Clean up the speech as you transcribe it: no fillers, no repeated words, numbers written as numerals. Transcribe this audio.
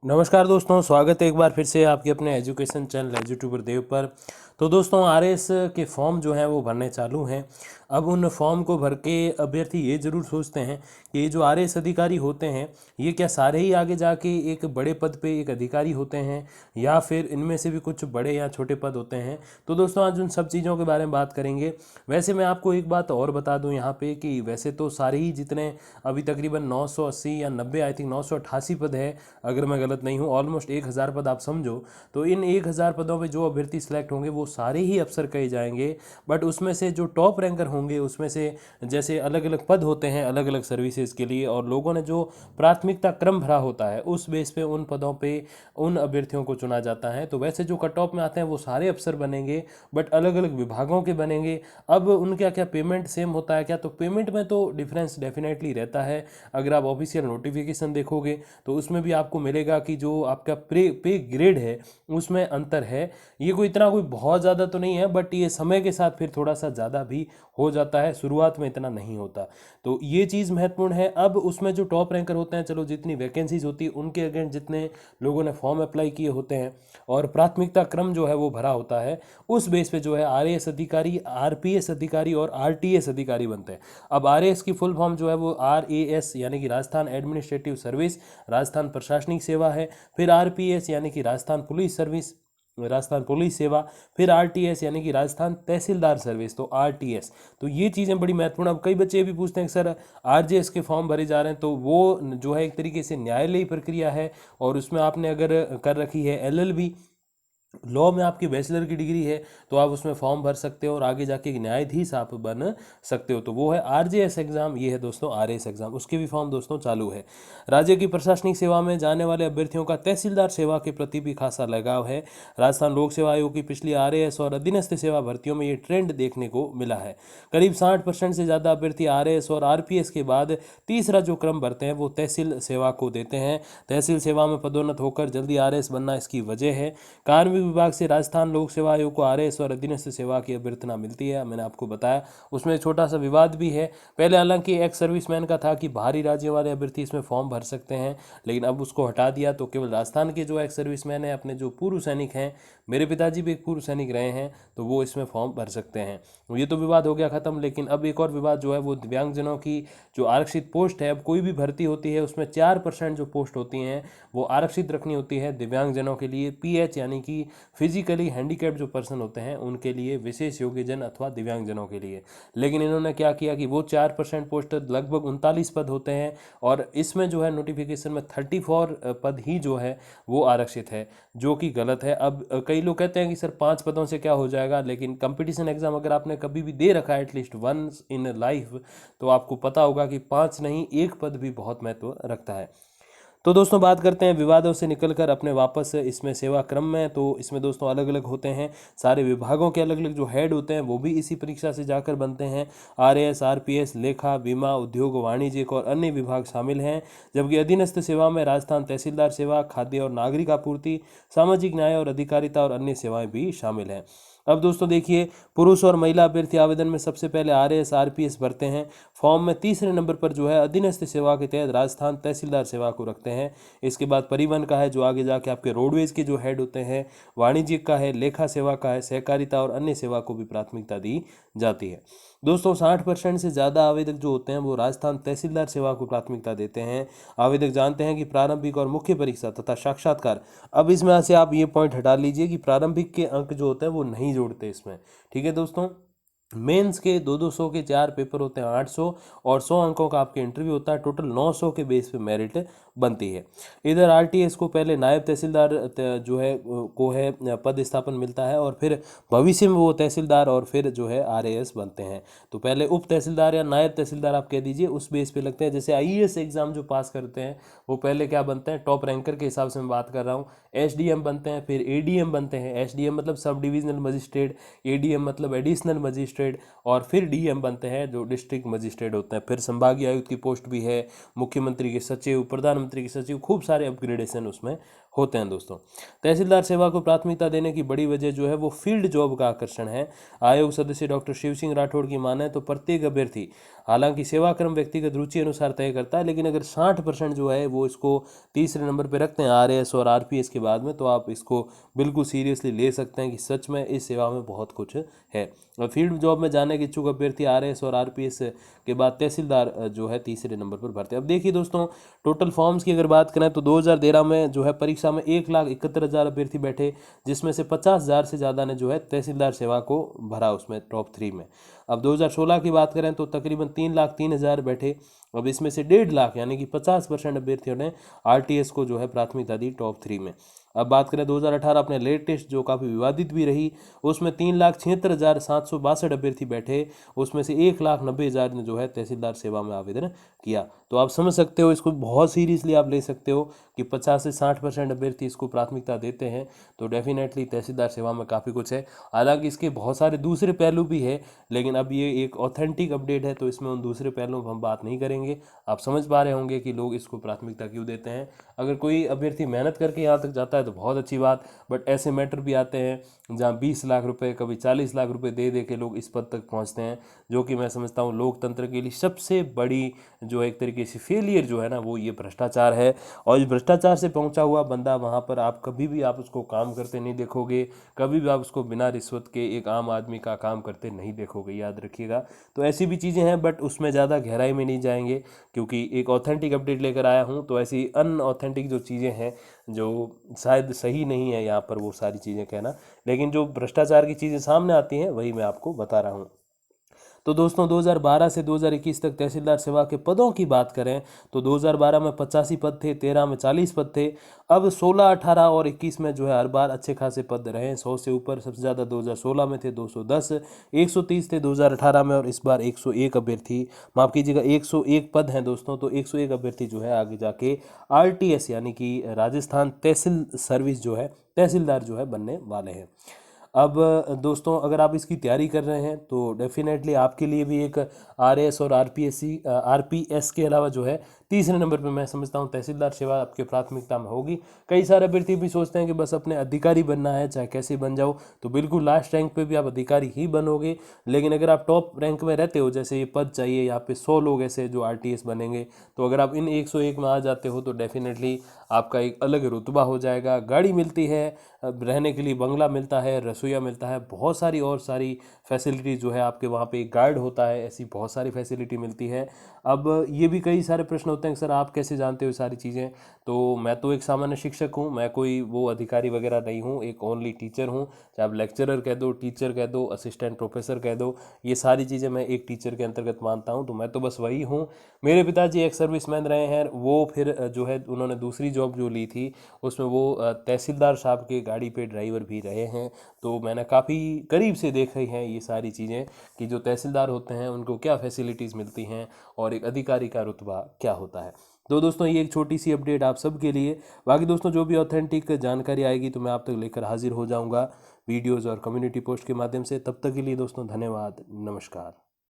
नमस्कार दोस्तों, स्वागत है एक बार फिर से आपके अपने एजुकेशन चैनल एजुट्यूबर देव पर। तो दोस्तों आरएएस के फॉर्म जो हैं वो भरने चालू हैं। अब उन फॉर्म को भर के अभ्यर्थी ये ज़रूर सोचते हैं कि ये जो आरएएस अधिकारी होते हैं ये क्या सारे ही आगे जाके एक बड़े पद पे एक अधिकारी होते हैं या फिर इनमें से भी कुछ बड़े या छोटे पद होते हैं। तो दोस्तों आज उन सब चीज़ों के बारे में बात करेंगे। वैसे मैं आपको एक बात और बता दूं यहाँ पे कि वैसे तो सारे ही जितने अभी तकरीबन 980 या 90 आई थिंक 988 पद है, अगर मैं गलत नहीं हूँ, ऑलमोस्ट 1000 पद आप समझो। तो इन 1000 पदों पे जो अभ्यर्थी सिलेक्ट होंगे वो सारे ही अफसर कहे जाएंगे। बट उसमें से जो टॉप रैंकर होंगे उसमें से जैसे अलग अलग पद होते हैं अलग अलग सर्विसेज के लिए, और लोगों ने जो प्राथमिकता क्रम भरा होता है उस बेस पे उन पदों पे उन अभ्यर्थियों को चुना जाता है। तो वैसे जो कट ऑफ में आते हैं वो सारे अफसर बनेंगे बट अलग अलग विभागों के बनेंगे। अब उनका क्या पेमेंट सेम होता है क्या? तो पेमेंट में तो डिफरेंस डेफिनेटली रहता है। अगर आप ऑफिशियल नोटिफिकेशन देखोगे तो उसमें भी आपको मिलेगा कि जो आपका पे ग्रेड है उसमें अंतर है। ये कोई बहुत ज़्यादा तो नहीं है बट ये समय के साथ फिर थोड़ा सा ज़्यादा भी हो जाता है, शुरुआत में इतना नहीं होता। तो ये चीज़ महत्वपूर्ण है। अब उसमें जो टॉप रैंकर होते हैं, चलो जितनी वैकेंसीज होती है उनके अगेंस्ट जितने लोगों ने फॉर्म अप्लाई किए होते हैं और प्राथमिकता क्रम जो है वो भरा होता है, उस बेस पे जो है आरएएस अधिकारी, आरपीएस अधिकारी और आरटीएस अधिकारी बनते हैं। अब आरएएस की फुल फॉर्म जो है वो आरएएस यानी कि राजस्थान एडमिनिस्ट्रेटिव सर्विस, राजस्थान प्रशासनिक सेवा है। फिर आरपीएस यानी कि Rajasthan police service, Rajasthan police सेवा। फिर आरटीएस यानी कि राजस्थान तहसीलदार सर्विस, तो आरटीएस। तो ये चीज़ें बड़ी महत्वपूर्ण। अब कई बच्चे ये भी पूछते हैं कि सर आरजेएस के फॉर्म भरे जा रहे हैं, तो वो जो है एक तरीके से न्यायालयी प्रक्रिया है और उसमें आपने अगर कर रखी है एलएलबी, लॉ में आपकी बैचलर की डिग्री है, तो आप उसमें फॉर्म भर सकते हो और आगे जाके एक न्यायाधीश आप बन सकते हो। तो वो है आरजेएस एग्जाम, ये है दोस्तों आरएएस एग्जाम। उसके भी फॉर्म दोस्तों चालू है। राज्य की प्रशासनिक सेवा में जाने वाले अभ्यर्थियों का तहसीलदार सेवा के प्रति भी खासा लगाव है। राजस्थान लोक सेवा आयोग की पिछली आरएएस और अधीनस्थ सेवा भर्तियों में ये ट्रेंड देखने को मिला है। करीब 60% से ज़्यादा अभ्यर्थी आरएएस और आरपीएस के बाद तीसरा जो क्रम भरते हैं वो तहसील सेवा को देते हैं। तहसील सेवा में पदोन्नत होकर जल्दी आरएएस बनना इसकी वजह है। कार्मिक विभाग से राजस्थान लोक सेवा आयोग को आरएएस और अधीनस्थ सेवा की अभ्यर्थना मिलती है। मैंने आपको बताया उसमें एक छोटा सा विवाद भी है। पहले हालांकि एक्स सर्विसमैन का था कि बाहरी राज्यों वाले अभ्यर्थी इसमें फॉर्म भर सकते हैं, लेकिन अब उसको हटा दिया। तो केवल राजस्थान के जो एक्स सर्विसमैन हैं, अपने जो पूर्व सैनिक हैं, मेरे पिताजी भी एक पूर्व सैनिक रहे हैं, तो वो इसमें फॉर्म भर सकते हैं। ये तो विवाद हो गया ख़त्म। लेकिन अब एक और विवाद जो है वो दिव्यांगजनों की जो आरक्षित पोस्ट है, अब कोई भी भर्ती होती है उसमें 4% जो पोस्ट होती हैं वो आरक्षित रखनी होती है दिव्यांगजनों के लिए। पीएच यानी कि फिजिकली हैंडीकैप्ड जो पर्सन होते हैं उनके लिए, विशेष योग्यजन अथवा दिव्यांगजनों के लिए। लेकिन इन्होंने क्या किया कि वो 4% पोस्ट लगभग 39 पद होते हैं और इसमें जो है नोटिफिकेशन में 34 पद ही जो है वो आरक्षित है, जो कि गलत है। अब कई लोग कहते हैं कि सर 5 पदों से क्या हो जाएगा, लेकिन कंपटीशन एग्जाम अगर आपने कभी भी दे रखा है एटलीस्ट वंस इन लाइफ, तो आपको पता होगा कि 5 नहीं 1 पद भी बहुत महत्व रखता है। तो दोस्तों बात करते हैं विवादों से निकलकर अपने वापस इसमें सेवा क्रम में। तो इसमें दोस्तों अलग अलग होते हैं, सारे विभागों के अलग अलग जो हेड होते हैं वो भी इसी परीक्षा से जाकर बनते हैं। आरएएस, आरपीएस, लेखा, बीमा, उद्योग, वाणिज्यिक और अन्य विभाग शामिल हैं। जबकि अधीनस्थ सेवा में राजस्थान तहसीलदार सेवा, खाद्य और नागरिक आपूर्ति, सामाजिक न्याय और अधिकारिता और अन्य सेवाएं भी शामिल हैं। अब दोस्तों देखिए, पुरुष और महिला अभ्यर्थी आवेदन में सबसे पहले आरएएस, आरपीएस भरते हैं। फॉर्म में तीसरे नंबर पर जो है अधीनस्थ सेवा के तहत राजस्थान तहसीलदार सेवा को रखते हैं। इसके बाद परिवहन का है, जो आगे जाके आपके रोडवेज के जो हेड होते हैं, वाणिज्यिक का है, लेखा सेवा का है, सहकारिता और अन्य सेवा को भी प्राथमिकता दी जाती है। दोस्तों 60% से ज़्यादा आवेदक जो होते हैं वो राजस्थान तहसीलदार सेवा को प्राथमिकता देते हैं। आवेदक जानते हैं कि प्रारंभिक और मुख्य परीक्षा तथा साक्षात्कार, अब इसमें से आप ये पॉइंट हटा लीजिए कि प्रारंभिक के अंक जो होते हैं वो नहीं जोड़ते इसमें, ठीक है दोस्तों। मेंस के 200 के 4 पेपर होते हैं 800 और 100 अंकों का आपके इंटरव्यू होता है। टोटल 900 के बेस पे मेरिट बनती है। इधर आरटीएस को पहले नायब तहसीलदार जो है को है पद स्थापन मिलता है और फिर भविष्य में वो तहसीलदार और फिर जो है आरएएस बनते हैं। तो पहले उप तहसीलदार या नायब तहसीलदार आप कह दीजिए, उस बेस पे लगते हैं। जैसे आईएएस एग्जाम जो पास करते हैं वो पहले क्या बनते हैं, टॉप रैंकर के हिसाब से मैं बात कर रहा हूँ, एसडीएम बनते हैं, फिर एडीएम बनते हैं। एसडीएम मतलब सब डिविजनल मजिस्ट्रेट, एडीएम मतलब एडिशनल मजिस्ट्रेट, मजिस्ट्रेट, और फिर डीएम बनते हैं जो डिस्ट्रिक्ट मजिस्ट्रेट होते हैं। फिर संभागीय आयुक्त की पोस्ट भी है, मुख्यमंत्री के सचिव, प्रधानमंत्री के सचिव, खूब सारे अपग्रेडेशन उसमें होते हैं दोस्तों। तहसीलदार सेवा को प्राथमिकता देने की बड़ी वजह जो है वो फील्ड जॉब का आकर्षण है। आयोग सदस्य डॉक्टर शिव सिंह राठौड़ की माने तो प्रत्येक अभ्यर्थी, हालांकि सेवाक्रम व्यक्तिगत रुचि अनुसार तय करता है, लेकिन अगर 60% जो है वो इसको तीसरे नंबर पे रखते हैं आरएएस और आरपीएस के बाद में, तो आप इसको बिल्कुल सीरियसली ले सकते हैं कि सच में इस सेवा में बहुत कुछ है। और फील्ड जॉब में जाने के इच्छुक अभ्यर्थी आरएएस और आरपीएस के बाद तहसीलदार जो है तीसरे नंबर पर भरते हैं। अब देखिए दोस्तों, टोटल फॉर्म्स की अगर बात करें तो 2013 में जो है परीक्षा में 1,71,000 अभ्यर्थी बैठे, जिसमें से 50,000 से ज़्यादा ने जो है तहसीलदार सेवा को भरा उसमें टॉप 3 में। अब 2016 की बात करें तो तकरीबन 3,03,000 बैठे। अब इसमें से 1.5 लाख यानी कि 50% अभ्यर्थियों ने आरटीएस को जो है प्राथमिकता दी टॉप 3 में। अब बात करें 2018 अपने लेटेस्ट जो काफ़ी विवादित भी रही, उसमें 3,76,762 अभ्यर्थी बैठे, उसमें से 1,90,000 ने जो है तहसीलदार सेवा में आवेदन किया। तो आप समझ सकते हो, इसको बहुत सीरियसली आप ले सकते हो कि 50 से 60% अभ्यर्थी इसको प्राथमिकता देते हैं। तो डेफिनेटली तहसीलदार सेवा में काफ़ी कुछ है। हालांकि इसके बहुत सारे दूसरे पहलू भी है, लेकिन अब ये एक ऑथेंटिक अपडेट है तो इसमें उन दूसरे पहलुओं पर हम बात नहीं करेंगे। आप समझ पा रहे होंगे कि लोग इसको प्राथमिकता क्यों देते हैं। अगर कोई अभ्यर्थी मेहनत करके यहाँ तक जाता है तो बहुत अच्छी बात, बट ऐसे मैटर भी आते हैं जहाँ 20 लाख रुपए, कभी 40 लाख रुपए दे दे के लोग इस पद तक पहुँचते हैं, जो कि मैं समझता हूँ लोकतंत्र के लिए सबसे बड़ी जो एक तरीके से फेलियर जो है ना, वो ये भ्रष्टाचार है। और इस भ्रष्टाचार से पहुंचा हुआ बंदा वहां पर आप कभी भी आप उसको काम करते नहीं देखोगे, कभी भी आप उसको बिना रिश्वत के एक आम आदमी का काम करते नहीं देखोगे, याद रखिएगा। तो ऐसी भी चीज़ें हैं, बट उसमें ज़्यादा गहराई में नहीं जाएंगे क्योंकि एक ऑथेंटिक अपडेट लेकर आया हूँ। तो ऐसी अनऑथेंटिक जो चीज़ें हैं जो शायद सही नहीं है यहाँ पर वो सारी चीज़ें कहना, लेकिन जो भ्रष्टाचार की चीज़ें सामने आती हैं वही मैं आपको बता रहा हूँ। तो दोस्तों 2012 से 2021 तक तहसीलदार सेवा के पदों की बात करें तो 2012 में 85 पद थे, 13 में 40 पद थे। अब 16, 18 और 21 में जो है हर बार अच्छे खासे पद रहे, 100 से ऊपर। सबसे ज़्यादा 2016 में थे 210, 130 थे 2018 में, और इस बार 101 अभ्यर्थी, माफ़ कीजिएगा 101 पद हैं दोस्तों। तो 101 अभ्यर्थी जो है आगे जाके आरटीएस यानी कि राजस्थान तहसील सर्विस जो है तहसीलदार जो है बनने वाले हैं। अब दोस्तों अगर आप इसकी तैयारी कर रहे हैं तो डेफिनेटली आपके लिए भी एक आरएएस और आरपीएस के अलावा जो है तीसरे नंबर पर मैं समझता हूँ तहसीलदार सेवा आपके प्राथमिकता में होगी। कई सारे अभ्यर्थी भी सोचते हैं कि बस अपने अधिकारी बनना है, चाहे कैसे बन जाओ, तो बिल्कुल लास्ट रैंक पे भी आप अधिकारी ही बनोगे। लेकिन अगर आप टॉप रैंक में रहते हो, जैसे ये पद चाहिए यहाँ पे 100 लोग ऐसे जो आरटीएस बनेंगे, तो अगर आप इन 101 में आ जाते हो तो डेफिनेटली आपका एक अलग रुतबा हो जाएगा। गाड़ी मिलती है, रहने के लिए बंगला मिलता है, रसोईया मिलता है, बहुत सारी और सारी फैसिलिटी जो है आपके वहाँ पे एक गार्ड होता है, ऐसी बहुत सारी फैसिलिटी मिलती है। अब ये भी कई सारे प्रश्न होते हैं कि सर आप कैसे जानते हो सारी चीज़ें। तो मैं तो एक सामान्य शिक्षक हूँ, मैं कोई वो अधिकारी वगैरह नहीं हूँ, एक ओनली टीचर हूँ। चाहे आप लेक्चरर कह दो, टीचर कह दो, असिस्टेंट प्रोफेसर कह दो, ये सारी चीज़ें मैं एक टीचर के अंतर्गत मानता हूँ। तो मैं तो बस वही हूँ। मेरे पिताजी एक सर्विसमैन रहे हैं, वो फिर जो है उन्होंने दूसरी जॉब जो ली थी उसमें वो तहसीलदार साहब के गाड़ी पे ड्राइवर भी रहे हैं। तो मैंने काफ़ी करीब से देखी हैं ये सारी चीज़ें कि जो तहसीलदार होते हैं उनको क्या फैसिलिटीज़ मिलती हैं और एक अधिकारी का रुतबा क्या होता है। तो दोस्तों ये एक छोटी सी अपडेट आप सब के लिए। बाकी दोस्तों जो भी ऑथेंटिक जानकारी आएगी तो मैं आप तक लेकर हाजिर हो जाऊंगा वीडियोज़ और कम्युनिटी पोस्ट के माध्यम से। तब तक के लिए दोस्तों धन्यवाद, नमस्कार।